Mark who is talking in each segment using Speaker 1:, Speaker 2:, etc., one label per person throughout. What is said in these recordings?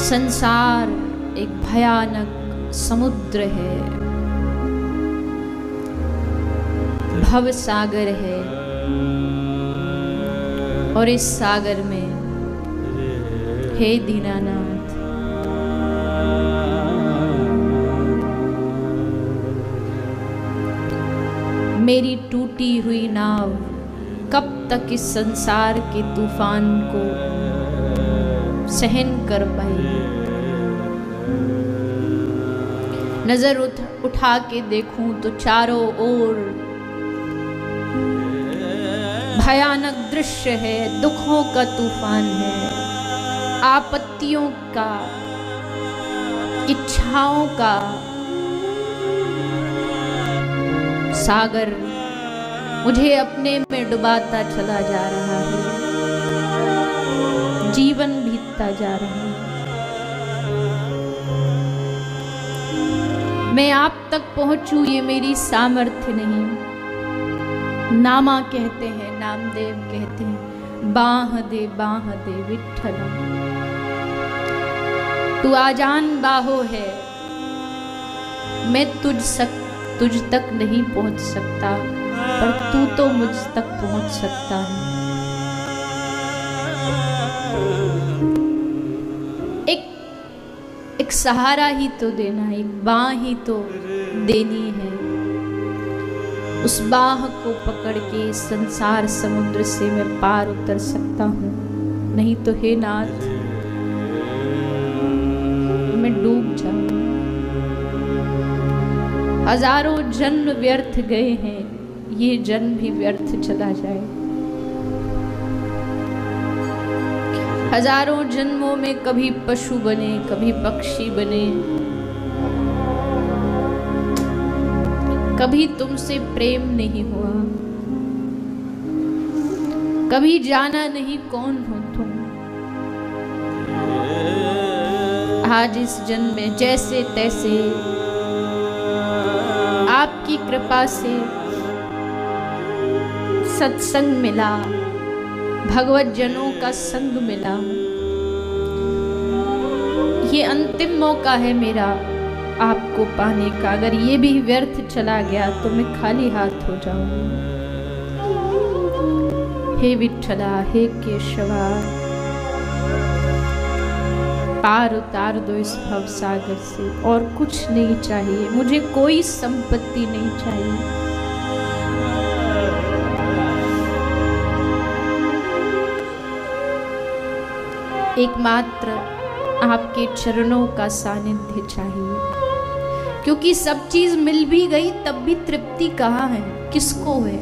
Speaker 1: संसार एक भयानक समुद्र है, भव सागर है, और इस सागर में हे दीनानाथ मेरी टूटी हुई नाव कब तक इस संसार के तूफान को सहन कर पाएगी। नजर उठा के देखूं तो चारों ओर भयानक दृश्य है, दुखों का तूफान है, आपत्तियों का, इच्छाओं का सागर मुझे अपने में डुबाता चला जा रहा है, जीवन बीतता जा रहा है। मैं आप तक पहुंचूं ये मेरी सामर्थ्य नहीं। नामा कहते हैं, नामदेव कहते हैं, बाह दे विठ्ठल, तू आजान बाहो है, मैं तुझ तक नहीं पहुंच सकता, पर तू तो मुझ तक पहुंच सकता है। एक सहारा ही तो देना है, एक बाह ही तो देनी है। उस बाह को पकड़ के संसार समुद्र से मैं पार उतर सकता हूँ, नहीं तो हे नाथ मैं डूब जाऊं। हजारों जन्म व्यर्थ गए हैं, ये जन्म भी व्यर्थ चला जाए। हजारों जन्मों में कभी पशु बने, कभी पक्षी बने, कभी तुमसे प्रेम नहीं हुआ, कभी जाना नहीं कौन हो तुम। आज इस जन्म में जैसे तैसे आपकी कृपा से सत्संग मिला, भगवत जनों का संग मिला। ये अंतिम मौका है मेरा आपको पाने का। अगर ये भी व्यर्थ चला गया तो मैं खाली हाथ हो जाऊंगी। हे विठ्ठला, हे केशवा, पार उतार दो इस भव सागर से। और कुछ नहीं चाहिए मुझे, कोई संपत्ति नहीं चाहिए। एकमात्र आपके चरणों का सानिध्य चाहिए, क्योंकि सब चीज मिल भी गई तब भी तृप्ति कहाँ है, किसको है,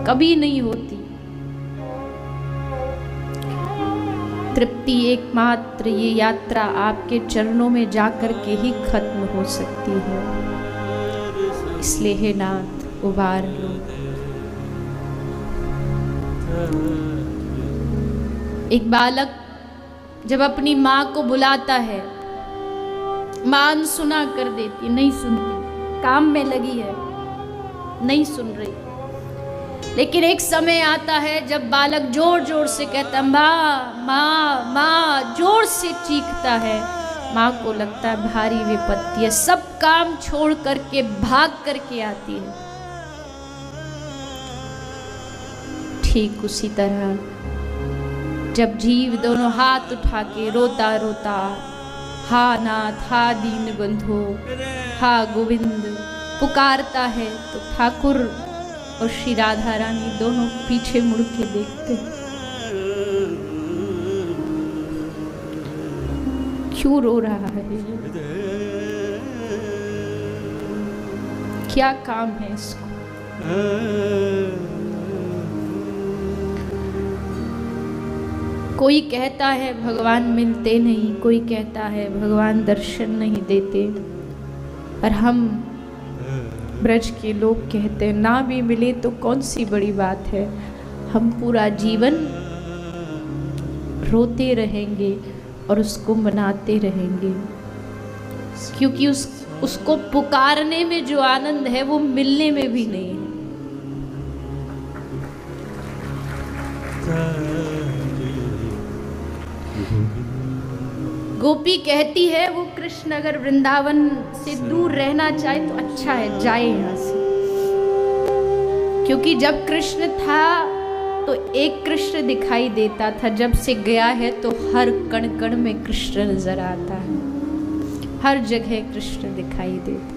Speaker 1: कभी नहीं होती। तृप्ति एकमात्र ये यात्रा आपके चरणों में जाकर के ही खत्म हो सकती है। इसलिए हे नाथ उबार लो। एक बालक जब अपनी माँ को बुलाता है, माँ अनसुना कर देती, नहीं सुनती, काम में लगी है, नहीं सुन रही। लेकिन एक समय आता है जब बालक जोर जोर से कहता है माँ माँ माँ, जोर से चीखता है। माँ को लगता है भारी विपत्ति है, सब काम छोड़ करके भाग करके आती है। ठीक उसी तरह जब जीव दोनों हाथ उठा के रोता रोता हा नाथ, हा दीन बंधो, हा गोविंद पुकारता है, तो ठाकुर और श्री राधा रानी दोनों पीछे मुड़ के देखते हैं। क्यों रो रहा है, क्या काम है इसको? कोई कहता है भगवान मिलते नहीं, कोई कहता है भगवान दर्शन नहीं देते, और हम ब्रज के लोग कहते हैं ना भी मिले तो कौन सी बड़ी बात है, हम पूरा जीवन रोते रहेंगे और उसको मनाते रहेंगे, क्योंकि उसको पुकारने में जो आनंद है वो मिलने में भी नहीं है। गोपी कहती है वो कृष्ण अगर वृंदावन से दूर रहना चाहे तो अच्छा है, जाए यहाँ से। क्योंकि जब कृष्ण था तो एक कृष्ण दिखाई देता था, जब से गया है तो हर कण कण में कृष्ण नजर आता है, हर जगह कृष्ण दिखाई देता है।